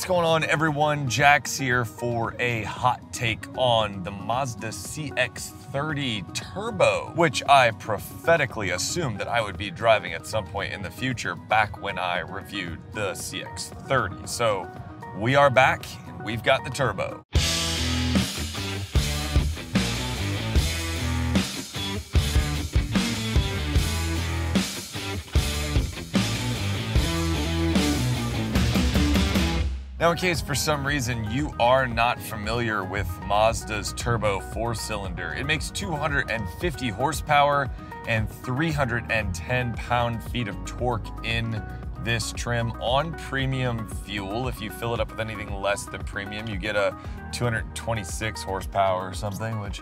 What's going on, everyone? Jax here for a hot take on the Mazda CX-30 Turbo, which I prophetically assumed that I would be driving at some point in the future back when I reviewed the CX-30. So we are back and we've got the Turbo. Now, in case for some reason you are not familiar with Mazda's turbo 4-cylinder, it makes 250 horsepower and 310 pound-feet of torque in this trim on premium fuel. If you fill it up with anything less than premium, you get a 226 horsepower or something, which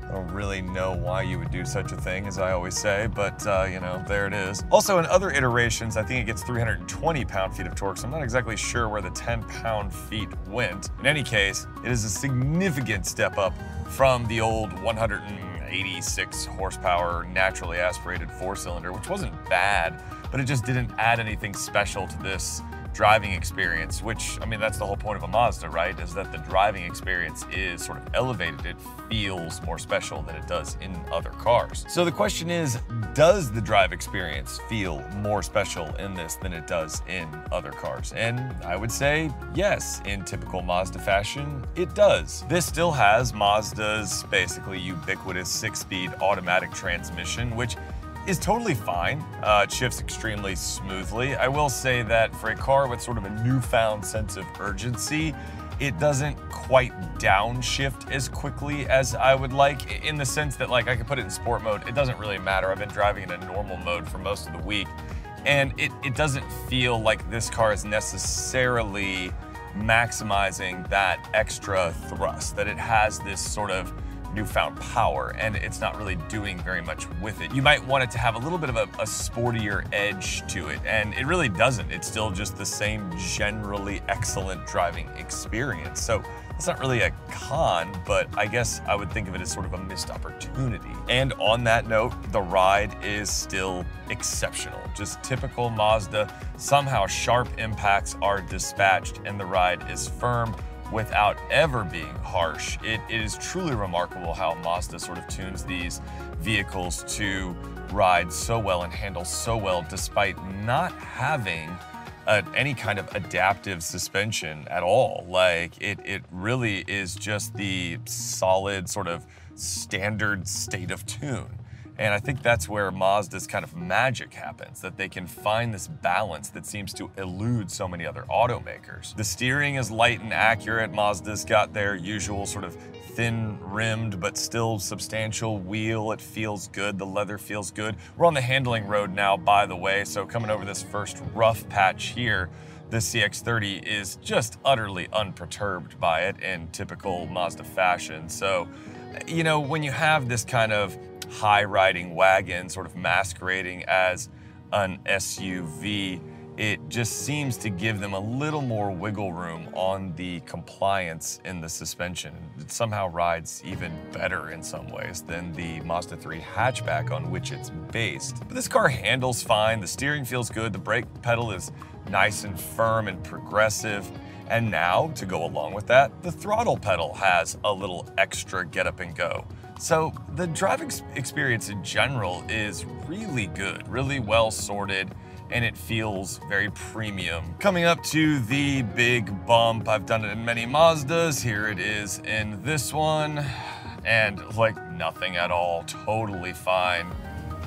I don't really know why you would do such a thing, as I always say, but you know, there it is. Also, in other iterations, I think it gets 320 pound-feet of torque, so I'm not exactly sure where the 10 pound-feet went. In any case, it is a significant step up from the old 186 horsepower naturally aspirated 4-cylinder, which wasn't bad, but it just didn't add anything special to this driving experience, which, I mean, that's the whole point of a Mazda, right? Is that the driving experience is sort of elevated. It feels more special than it does in other cars. So the question is, does the drive experience feel more special in this than it does in other cars? And I would say yes, in typical Mazda fashion, it does. This still has Mazda's basically ubiquitous 6-speed automatic transmission, which is totally fine. It shifts extremely smoothly. I will say that for a car with sort of a newfound sense of urgency, it doesn't quite downshift as quickly as I would like, in the sense that, like, I could put it in sport mode. It doesn't really matter. I've been driving in a normal mode for most of the week, and it doesn't feel like this car is necessarily maximizing that extra thrust, that it has this sort of newfound power, and it's not really doing very much with it. You might want it to have a little bit of a sportier edge to it, and it really doesn't. It's still just the same generally excellent driving experience. So it's not really a con, but I guess I would think of it as sort of a missed opportunity. And on that note, the ride is still exceptional. Just typical Mazda. Somehow sharp impacts are dispatched and the ride is firm without ever being harsh. It is truly remarkable how Mazda sort of tunes these vehicles to ride so well and handle so well despite not having any kind of adaptive suspension at all. Like, it really is just the solid sort of standard state of tune. And I think that's where Mazda's kind of magic happens, that they can find this balance that seems to elude so many other automakers. The steering is light and accurate. Mazda's got their usual sort of thin-rimmed but still substantial wheel. It feels good. The leather feels good. We're on the handling road now, by the way, so coming over this first rough patch here, the CX-30 is just utterly unperturbed by it in typical Mazda fashion. So, you know, when you have this kind of high-riding wagon sort of masquerading as an SUV, it just seems to give them a little more wiggle room on the compliance in the suspension. It somehow rides even better in some ways than the Mazda 3 hatchback on which it's based. But this car handles fine, the steering feels good, the brake pedal is nice and firm and progressive. And now, to go along with that, the throttle pedal has a little extra get up and go. So the driving experience in general is really good, really well sorted, and it feels very premium. Coming up to the big bump, I've done it in many Mazdas, here it is in this one, and like nothing at all, totally fine.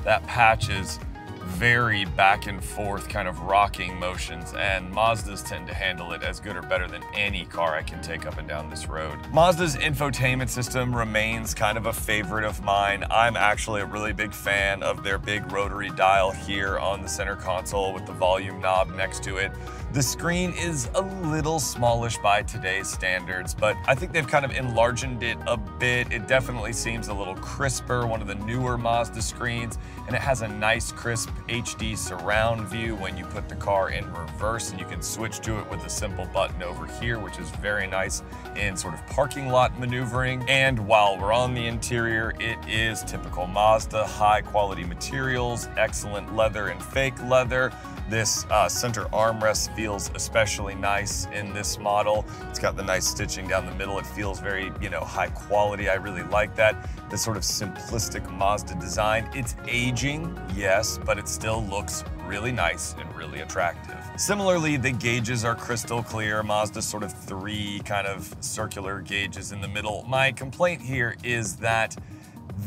That patch is very back and forth kind of rocking motions, and Mazdas tend to handle it as good or better than any car I can take up and down this road. Mazda's infotainment system remains kind of a favorite of mine. I'm actually a really big fan of their big rotary dial here on the center console with the volume knob next to it. The screen is a little smallish by today's standards, but I think they've kind of enlarged it a bit. It definitely seems a little crisper, one of the newer Mazda screens, and it has a nice crisp HD surround view when you put the car in reverse, and you can switch to it with a simple button over here, which is very nice in sort of parking lot maneuvering. And while we're on the interior, it is typical Mazda, high quality materials, excellent leather and fake leather, This center armrest feels especially nice in this model. It's got the nice stitching down the middle. It feels very, high quality. I really like that. This sort of simplistic Mazda design. It's aging, yes, but it still looks really nice and really attractive. Similarly, the gauges are crystal clear. Mazda's sort of 3 kind of circular gauges in the middle. My complaint here is that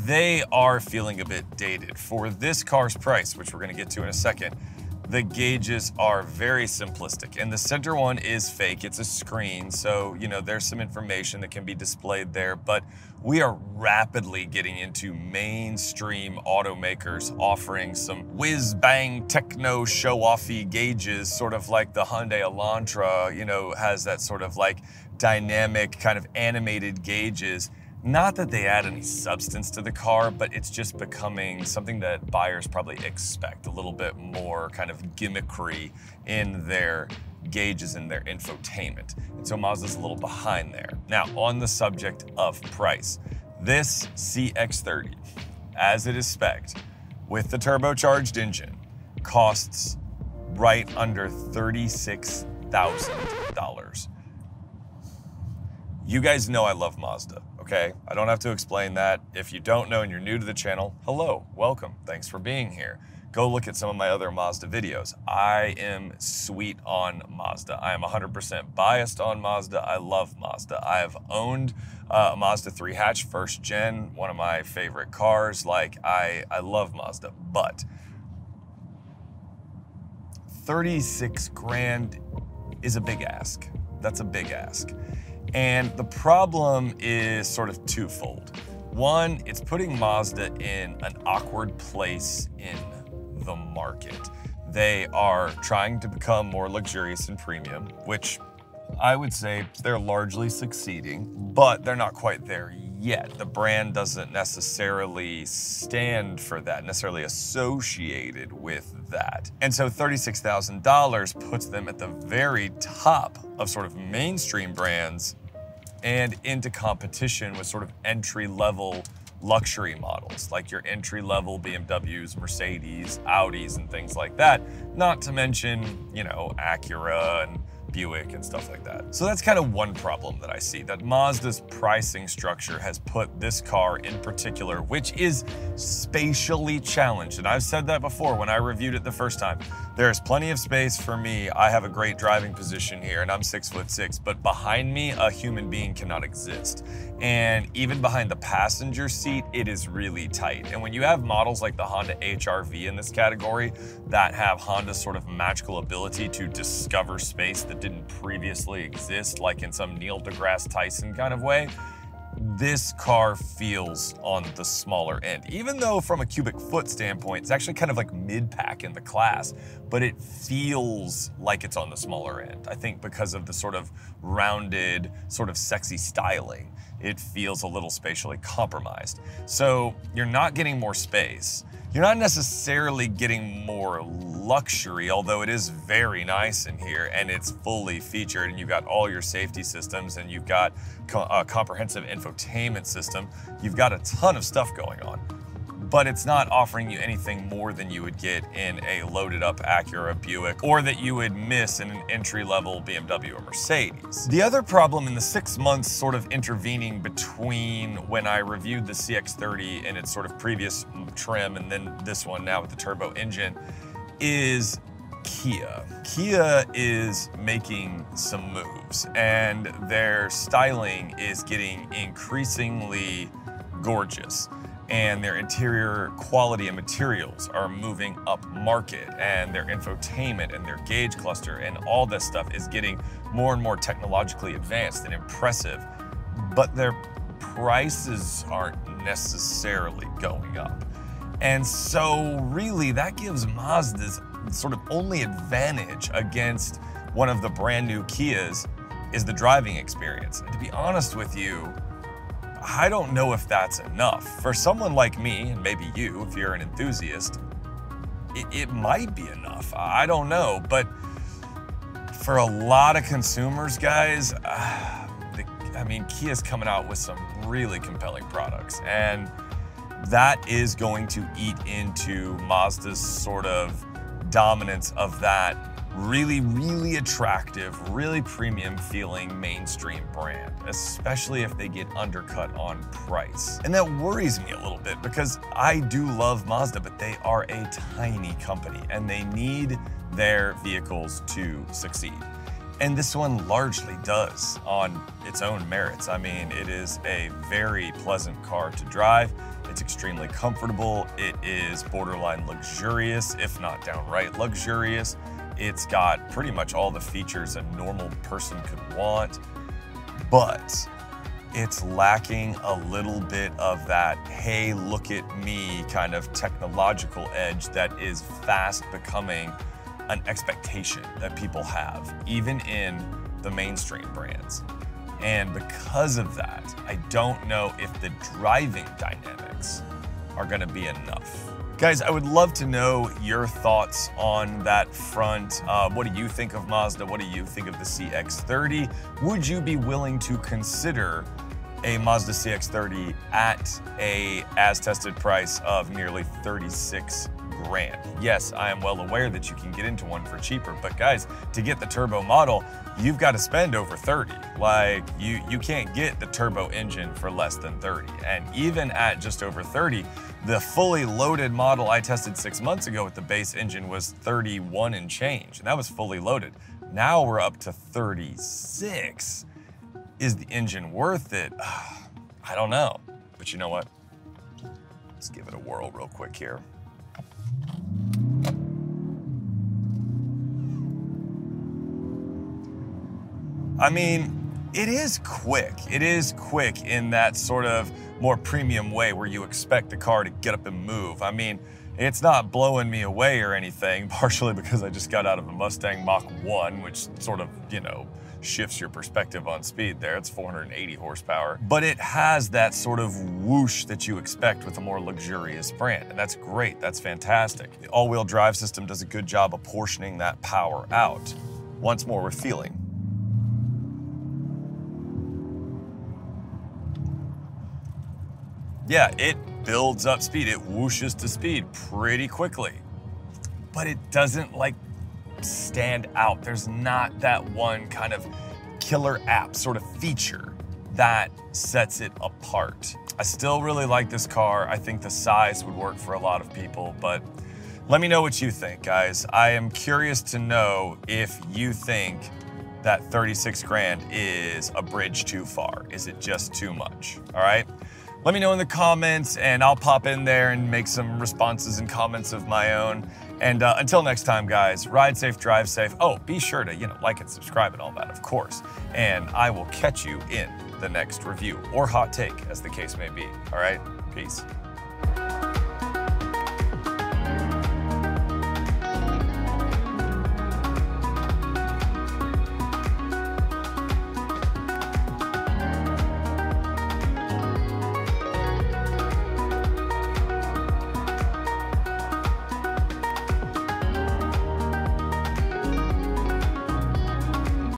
they are feeling a bit dated. For this car's price, which we're gonna get to in a second, the gauges are very simplistic, and the center one is fake. It's a screen, so there's some information that can be displayed there, but we are rapidly getting into mainstream automakers offering some whiz-bang techno show-offy gauges, sort of like the Hyundai Elantra, has that sort of like dynamic kind of animated gauges. Not that they add any substance to the car, but it's just becoming something that buyers probably expect, a little bit more kind of gimmickry in their gauges and their infotainment. And so Mazda's a little behind there. Now, on the subject of price, this CX-30, as it is spec'd, with the turbocharged engine, costs right under $36,000. You guys know I love Mazda, okay? I don't have to explain that. If you don't know and you're new to the channel, hello, welcome, thanks for being here. Go look at some of my other Mazda videos. I am sweet on Mazda. I am 100% biased on Mazda. I love Mazda. I have owned a Mazda 3 hatch, first gen, one of my favorite cars. Like, I love Mazda, but 36 grand is a big ask. That's a big ask. And the problem is sort of twofold. One, it's putting Mazda in an awkward place in the market. They are trying to become more luxurious and premium, which I would say they're largely succeeding, but they're not quite there yet. The brand doesn't necessarily stand for that, necessarily associated with that. And so $36,000 puts them at the very top of sort of mainstream brands and into competition with sort of entry-level luxury models, like your entry-level BMWs, Mercedes, Audis, and things like that. Not to mention, Acura and Buick and stuff like that. So that's kind of one problem that I see, that Mazda's pricing structure has put this car in particular, which is spatially challenged. And I've said that before when I reviewed it the first time. There's plenty of space for me. I have a great driving position here and I'm 6'6", but behind me, a human being cannot exist. And even behind the passenger seat, it is really tight. And when you have models like the Honda HR-V in this category that have Honda's sort of magical ability to discover space that didn't previously exist, like in some Neil deGrasse Tyson kind of way, this car feels on the smaller end. Even though from a cubic foot standpoint, it's actually kind of like mid-pack in the class, but it feels like it's on the smaller end. I think because of the sort of rounded, sort of sexy styling, it feels a little spatially compromised. So you're not getting more space. You're not necessarily getting more luxury, although it is very nice in here and it's fully featured and you've got all your safety systems and you've got a comprehensive infotainment system. You've got a ton of stuff going on, but it's not offering you anything more than you would get in a loaded up Acura, Buick, or that you would miss in an entry-level BMW or Mercedes. The other problem in the 6 months sort of intervening between when I reviewed the CX-30 in its sort of previous trim and then this one now with the turbo engine is Kia. Kia is making some moves and their styling is getting increasingly gorgeous. And their interior quality and materials are moving up market, and their infotainment and their gauge cluster and all this stuff is getting more and more technologically advanced and impressive, but their prices aren't necessarily going up. And so really that gives Mazda's sort of only advantage against one of the brand new Kias is the driving experience. And to be honest with you, I don't know if that's enough. For someone like me, and maybe you, if you're an enthusiast, it might be enough. I don't know, but for a lot of consumers, guys, I mean, Kia's coming out with some really compelling products, and that is going to eat into Mazda's sort of dominance of that really, really attractive, really premium feeling mainstream brand, especially if they get undercut on price. And that worries me a little bit because I do love Mazda, but they are a tiny company and they need their vehicles to succeed. And this one largely does on its own merits. I mean, it is a very pleasant car to drive. It's extremely comfortable. It is borderline luxurious, if not downright luxurious. It's got pretty much all the features a normal person could want, but it's lacking a little bit of that, hey, look at me kind of technological edge that is fast becoming an expectation that people have, even in the mainstream brands. And because of that, I don't know if the driving dynamics are gonna be enough. Guys, I would love to know your thoughts on that front. What do you think of Mazda? What do you think of the CX-30? Would you be willing to consider a Mazda CX-30 at a as-tested price of nearly 36 grand? Yes, I am well aware that you can get into one for cheaper, but guys, to get the turbo model, you've got to spend over 30. Like, you can't get the turbo engine for less than 30. And even at just over 30, the fully loaded model I tested 6 months ago with the base engine was 31 and change, and that was fully loaded. Now we're up to 36. Is the engine worth it? I don't know, but you know what? Let's give it a whirl real quick here. I mean, it is quick. It is quick in that sort of more premium way where you expect the car to get up and move. I mean, it's not blowing me away or anything, partially because I just got out of a Mustang Mach 1, which sort of, you know, shifts your perspective on speed there. It's 480 horsepower. But it has that sort of whoosh that you expect with a more luxurious brand, and that's great. That's fantastic. The all-wheel drive system does a good job apportioning that power out. Once more, we're feeling. Yeah, it builds up speed. It whooshes to speed pretty quickly, but it doesn't like stand out. There's not that one kind of killer app sort of feature that sets it apart. I still really like this car. I think the size would work for a lot of people, but let me know what you think, guys. I am curious to know if you think that 36 grand is a bridge too far. Is it just too much? All right? Let me know in the comments and I'll pop in there and make some responses and comments of my own. And until next time, guys, ride safe, drive safe. Oh, be sure to, like and subscribe and all that, of course. And I will catch you in the next review or hot take, as the case may be. All right, peace.